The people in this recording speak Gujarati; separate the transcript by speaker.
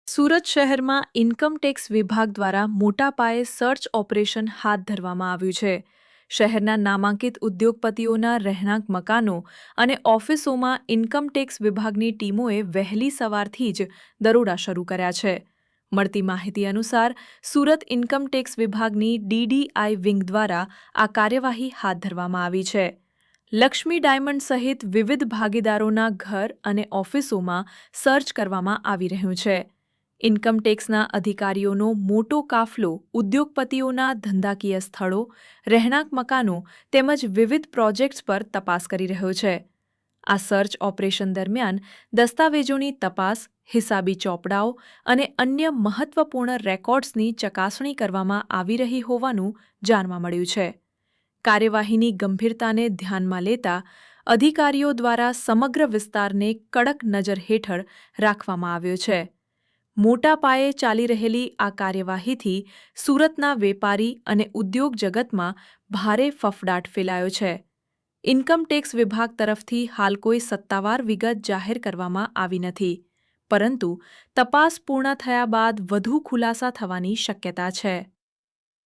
Speaker 1: સુરત શહેરમાં ઇન્કમટેક્સ વિભાગ દ્વારા મોટા પાયે સર્ચ ઓપરેશન હાથ ધરવામાં આવ્યું છે. શહેરના નામાંકિત ઉદ્યોગપતિઓના રહેણાંક મકાનો અને ઓફિસોમાં ઇન્કમટેક્સ વિભાગની ટીમોએ વહેલી સવારથી જ દરોડા શરૂ કર્યા છે. મળતી માહિતી અનુસાર સુરત ઇન્કમટેક્સ વિભાગની ડીડીઆઈ વિંગ દ્વારા આ કાર્યવાહી હાથ ધરવામાં આવી છે. લક્ષ્મી ડાયમંડ સહિત વિવિધ ભાગીદારોના ઘર અને ઓફિસોમાં સર્ચ કરવામાં આવી રહ્યું છે. ઇન્કમટેક્સના અધિકારીઓનો મોટો કાફલો ઉદ્યોગપતિઓના ધંધાકીય સ્થળો, રહેણાંક મકાનો તેમજ વિવિધ પ્રોજેક્ટ્સ પર તપાસ કરી રહ્યો છે. આ સર્ચ ઓપરેશન દરમિયાન દસ્તાવેજોની તપાસ, હિસાબી ચોપડાઓ અને અન્ય મહત્વપૂર્ણ રેકોર્ડ્સની ચકાસણી કરવામાં આવી રહી હોવાનું જાણવા મળ્યું છે. કાર્યવાહીની ગંભીરતાને ધ્યાનમાં લેતા અધિકારીઓ દ્વારા સમગ્ર વિસ્તારને કડક નજર હેઠળ રાખવામાં આવ્યો છે. મોટા પાયે ચાલી રહેલી આ કાર્યવાહીથી સુરતના વેપારી અને ઉદ્યોગ જગતમાં ભારે ફફડાટ ફેલાયો છે. ઇન્કમટેક્સ વિભાગ તરફથી હાલ કોઈ સત્તાવાર વિગત જાહેર કરવામાં આવી નથી, પરંતુ તપાસ પૂર્ણ થયા બાદ વધુ ખુલાસા થવાની શક્યતા છે.